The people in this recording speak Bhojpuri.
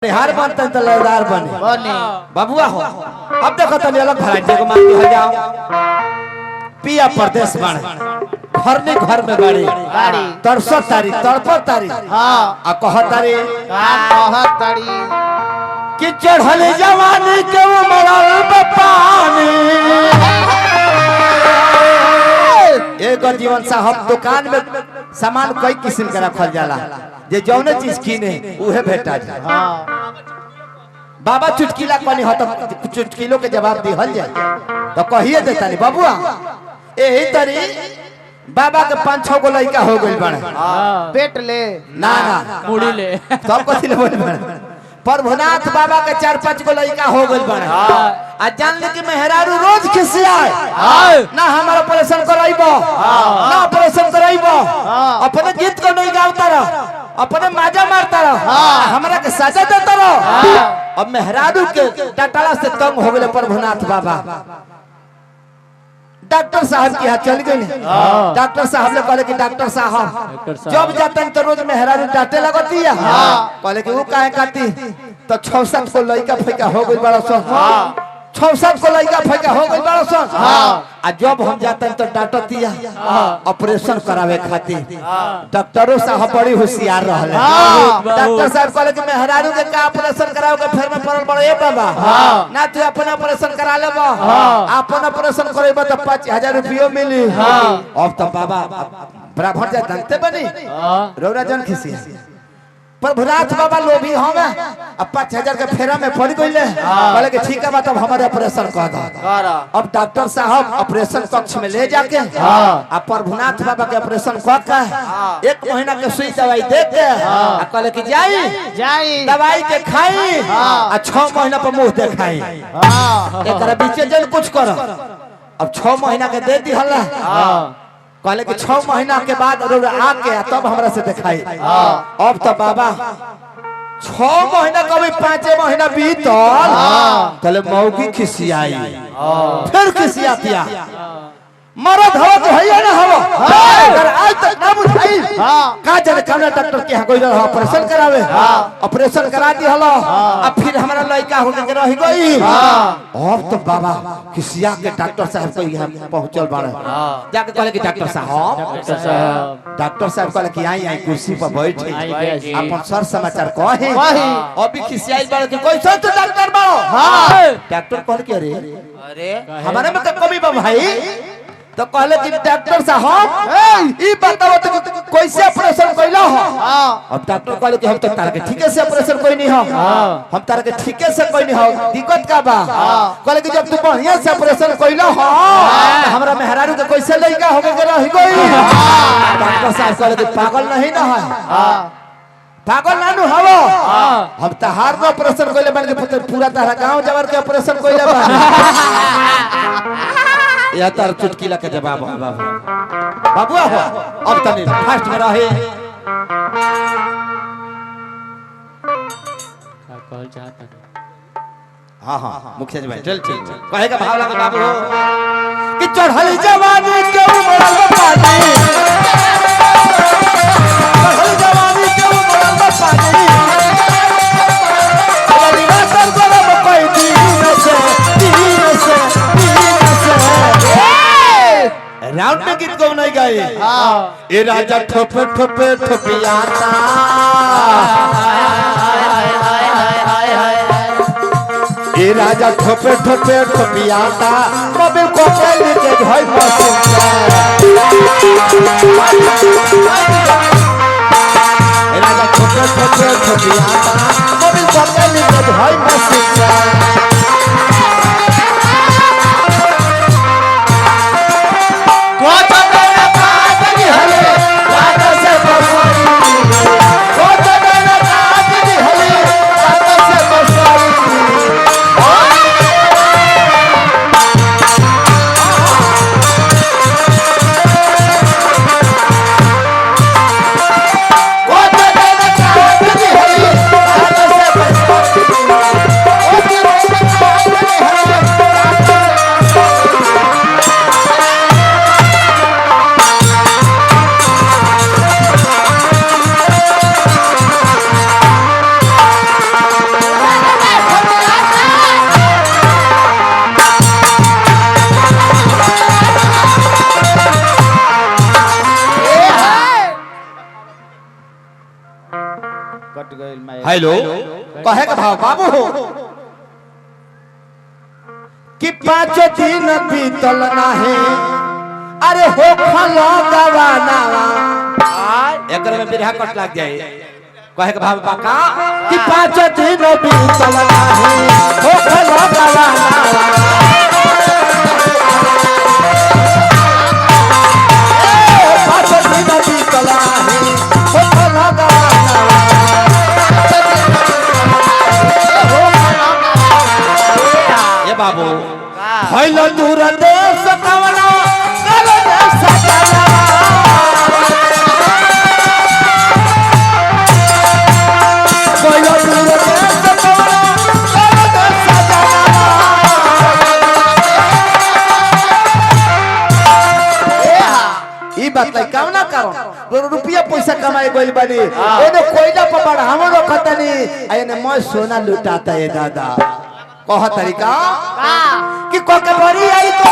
निहार बनते तो लयदार बने बबुआ हो। अब देखो तनी अलग वैरायटी को मान के जाओ। पिया प्रदेश बने घर में घर में गाड़ी तरसो तारी तड़पो तारी आ कह तारी कि चढ़ल जवानी के मरल पानी। एक जीवन साहब दुकान में सामान कई किस्म के रखल जाला जे जौने चीज कीने उहे भेटा जाए। बाबा चुटकीला कनी हो तो चुटकीलो के जवाब दिहल जाए तो कहिए देता नहीं बबुआ। यही तरी बाबा के 5-6 गो लड़का हो गइल बने पेट ले ना ना मुड़ी ले सब कथि ले बोल बने। प्रभुनाथ बाबा के 4-5 गो लड़का हो गइल बने आ जान ले कि मेहरारू रोज खिसियाए ना हमारा ऑपरेशन कराइबो ना ऑपरेशन कराइबो अपने गीत को नहीं गावता रह अपने माजा मारता रह हमरा के सजा देता रह। अब मेहरारू के डटला से तंग हो गए प्रभुनाथ बाबा डॉक्टर साहब के यहाँ चल गए। डॉक्टर साहब ने कहले कि डॉक्टर साहब जब जाते तो रोज मेहरारू डांटे लगती है। कहले कि वो काहे काटी तो 6-7 को लड़का फैका हो गई बड़ा सो 6-7 को लड़का फैका हो गई बड़ा सो आ जब हम जाते तो डांटती है ऑपरेशन करावे खातिर। डॉक्टरों साहब बड़ी होशियार रहले। डॉक्टर साहब कहले कि मेहरारू के का ऑपरेशन कराओगे फिर में पड़ल बड़े ए बाबा ना तू अपन ऑपरेशन करा लेबो अपन ऑपरेशन करेबो तो 5000 रुपया मिली। अब तो बाबा ब्राह्मण जा जानते बनी रौरा जन खिसी प्रभुनाथ बाबा लोभी हवे अब 5000 के फेरा में पड़ गइले। कहले कि ठीक है बात अब हमारे ऑपरेशन कर दो। अब डॉक्टर साहब ऑपरेशन कक्ष में ले जाके अब प्रभुनाथ बाबा के ऑपरेशन कर के 1 महीना के सुई दवाई दे के कहले कि जाई दवाई के खाई आ 6 महीना पर मुंह देखाई एकरा बीच जन कुछ कर। अब 6 महीना के दे दी हल्ला कहले कि 6 महीना के बाद आके तब हमरा से दिखाई। अब तो बाबा 6 महीना कभी 5 महीना बीतल कहले मौगी खिसियाई फिर खिसियातिया मरद हो तो है ना हो अगर आज तक ना बुझाई का जाने कौन डॉक्टर के यहाँ गइल ऑपरेशन करावे ऑपरेशन करा दी हलो अब फिर हमारा लड़का हो के रह गई। अब तो बाबा खिसिया के डॉक्टर साहब को यहाँ पहुंचल बाड़े जाके कहले कि डॉक्टर साहब कहले कि आई कुर्सी पर बैठे अपन सर समाचार कहे अभी खिसियाई बाड़े कि कैसे तो डॉक्टर बाड़ो डॉक्टर कहले कि अरे हमारे में कमी बा भाई तो कहले कि डॉक्टर साहब ई बताओ तो कैसे ऑपरेशन कइला हो। अब डॉक्टर कहले कि हम तो तार के ठीके से ऑपरेशन कोई नहीं हो हम तार के ठीके से कोई नहीं हो दिक्कत का बा। कहले कि जब तू बढ़िया से ऑपरेशन कइला हो हमरा मेहरारू के कैसे लइका हो के रह गई। डॉक्टर साहब कहले कि पागल नहीं ना है पागल नानू हवो हम तहार में ऑपरेशन कइले बन के पूरा तारा गांव जवर के ऑपरेशन कइले बा या तार चुटकीला के जवाब हो बाबुआ हो। अब तनी फास्ट में रहे कॉल चाहता हां मुखिया जी भाई चल कहेगा भाव लगा बाबू हो कि चढ़ल जवानी के उमरल पानी चढ़ल जवानी के उमरल पानी अबली रात गरम कोई दिन से राउंड में गीत कौन नहीं गाए ए राजा ठोपे ठोपे ठोपियाता ए राजा ठोपे ठोपे ठोपियाता मोबिल को पहले के भाई मसूदा ए राजा ठोपे ठोपे ठोपियाता मोबिल को पहले के भाई मसूदा हेलो कहे के भाव बाबू हो कि 5 दिन बीतल नाही अरे हो खलो गवाना एकर में बिरहा कट लग जाए कहे के भाव बाका कि 5 दिन बीतल नाही हो खलो गवाना 5 दिन बीतल नाही हो खलो गवाना ये बाबू भइलो दूर देश कवना कलो देश कवना भइलो दूर देश कवना कलो देश कवना ई बात लाई कवना करो रुपया पैसा कमाए गइल बानी ओने कोइला पर बढ़ावो रखतनी आने मैं सोना लुटाता है दादा कह तरीका कि कोके बड़ी आई तो